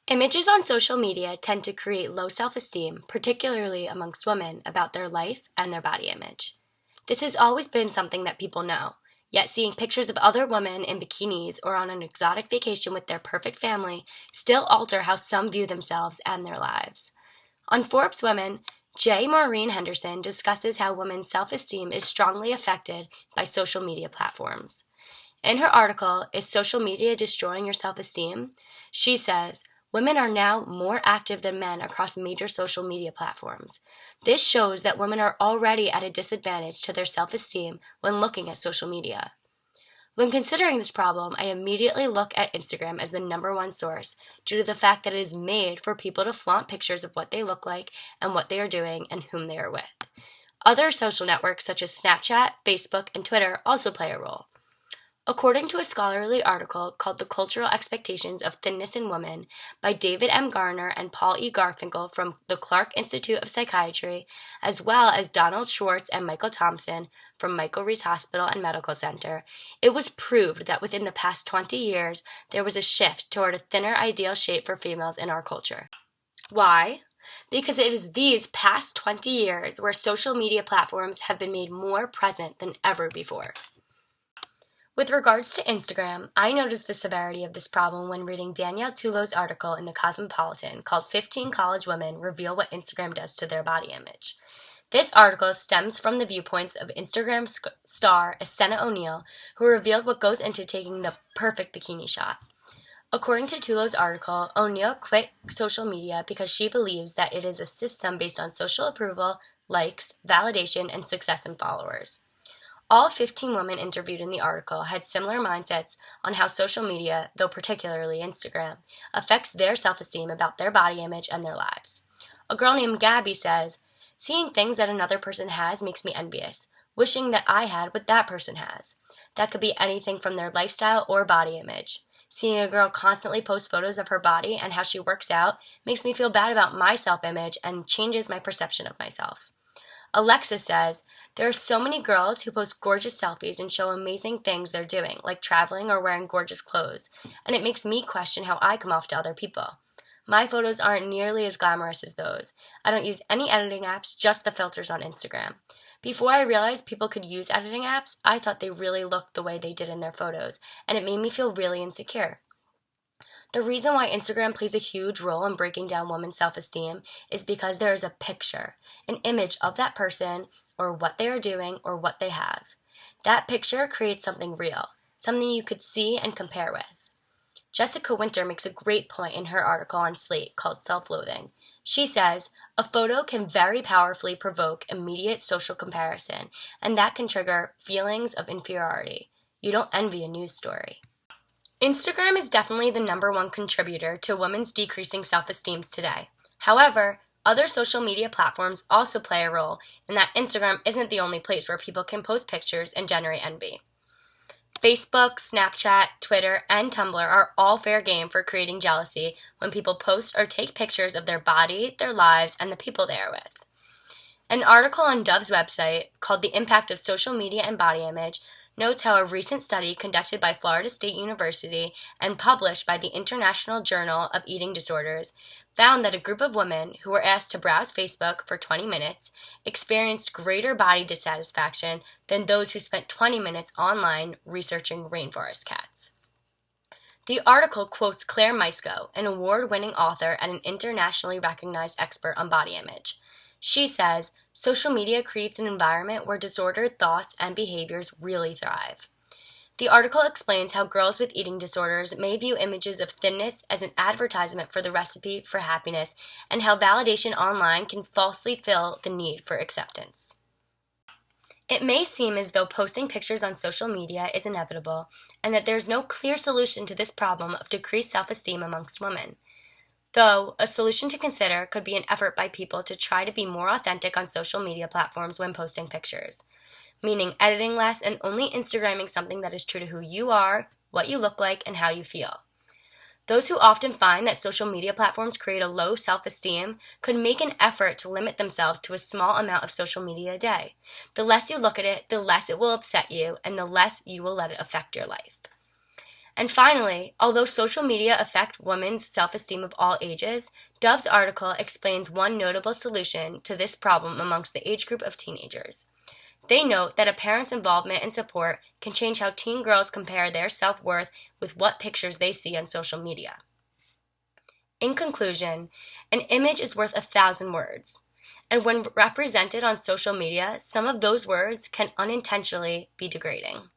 Images on social media tend to create low self-esteem, particularly amongst women, about their life and their body image. This has always been something that people know, yet seeing pictures of other women in bikinis or on an exotic vacation with their perfect family still alter how some view themselves and their lives. On Forbes Women, J. Maureen Henderson discusses how women's self-esteem is strongly affected by social media platforms. In her article, Is Social Media Destroying Your Self-Esteem? She says, women are now more active than men across major social media platforms. This shows that women are already at a disadvantage to their self-esteem when looking at social media. When considering this problem, I immediately look at Instagram as the number one source due to the fact that it is made for people to flaunt pictures of what they look like and what they are doing and whom they are with. Other social networks such as Snapchat, Facebook, and Twitter also play a role. According to a scholarly article called The Cultural Expectations of Thinness in Women by David M. Garner and Paul E. Garfinkel from the Clark Institute of Psychiatry, as well as Donald Schwartz and Michael Thompson from Michael Reese Hospital and Medical Center, it was proved that within the past 20 years, there was a shift toward a thinner ideal shape for females in our culture. Why? Because it is these past 20 years where social media platforms have been made more present than ever before. With regards to Instagram, I noticed the severity of this problem when reading Danielle Tullow's article in the Cosmopolitan called 15 College Women Reveal What Instagram Does to Their Body Image. This article stems from the viewpoints of Instagram star Asena O'Neil, who revealed what goes into taking the perfect bikini shot. According to Tullow's article, O'Neil quit social media because she believes that it is a system based on social approval, likes, validation, and success in followers. All 15 women interviewed in the article had similar mindsets on how social media, though particularly Instagram, affects their self-esteem about their body image and their lives. A girl named Gabby says, "Seeing things that another person has makes me envious, wishing that I had what that person has." That could be anything from their lifestyle or body image. Seeing a girl constantly post photos of her body and how she works out makes me feel bad about my self-image and changes my perception of myself. Alexis says, "There are so many girls who post gorgeous selfies and show amazing things they're doing, like traveling or wearing gorgeous clothes, and it makes me question how I come off to other people. My photos aren't nearly as glamorous as those. I don't use any editing apps, just the filters on Instagram. Before I realized people could use editing apps, I thought they really looked the way they did in their photos, and it made me feel really insecure." The reason why Instagram plays a huge role in breaking down women's self-esteem is because there is a picture, an image of that person or what they are doing or what they have. That picture creates something real, something you could see and compare with. Jessica Winter makes a great point in her article on Slate called Self-Loathing. She says, "A photo can very powerfully provoke immediate social comparison, and that can trigger feelings of inferiority. You don't envy a news story." Instagram is definitely the number one contributor to women's decreasing self-esteems today. However, other social media platforms also play a role in that Instagram isn't the only place where people can post pictures and generate envy. Facebook, Snapchat, Twitter, and Tumblr are all fair game for creating jealousy when people post or take pictures of their body, their lives, and the people they are with. An article on Dove's website called The Impact of Social Media and Body Image notes how a recent study conducted by Florida State University and published by the International Journal of Eating Disorders found that a group of women who were asked to browse Facebook for 20 minutes experienced greater body dissatisfaction than those who spent 20 minutes online researching rainforest cats. The article quotes Claire Maisko, an award-winning author and an internationally recognized expert on body image. She says, "Social media creates an environment where disordered thoughts and behaviors really thrive." The article explains how girls with eating disorders may view images of thinness as an advertisement for the recipe for happiness, and how validation online can falsely fill the need for acceptance. It may seem as though posting pictures on social media is inevitable, and that there's no clear solution to this problem of decreased self-esteem amongst women. Though, a solution to consider could be an effort by people to try to be more authentic on social media platforms when posting pictures, meaning editing less and only Instagramming something that is true to who you are, what you look like, and how you feel. Those who often find that social media platforms create a low self-esteem could make an effort to limit themselves to a small amount of social media a day. The less you look at it, the less it will upset you, and the less you will let it affect your life. And finally, although social media affect women's self-esteem of all ages, Dove's article explains one notable solution to this problem amongst the age group of teenagers. They note that a parent's involvement and support can change how teen girls compare their self-worth with what pictures they see on social media. In conclusion, an image is worth 1,000 words. And when represented on social media, some of those words can unintentionally be degrading.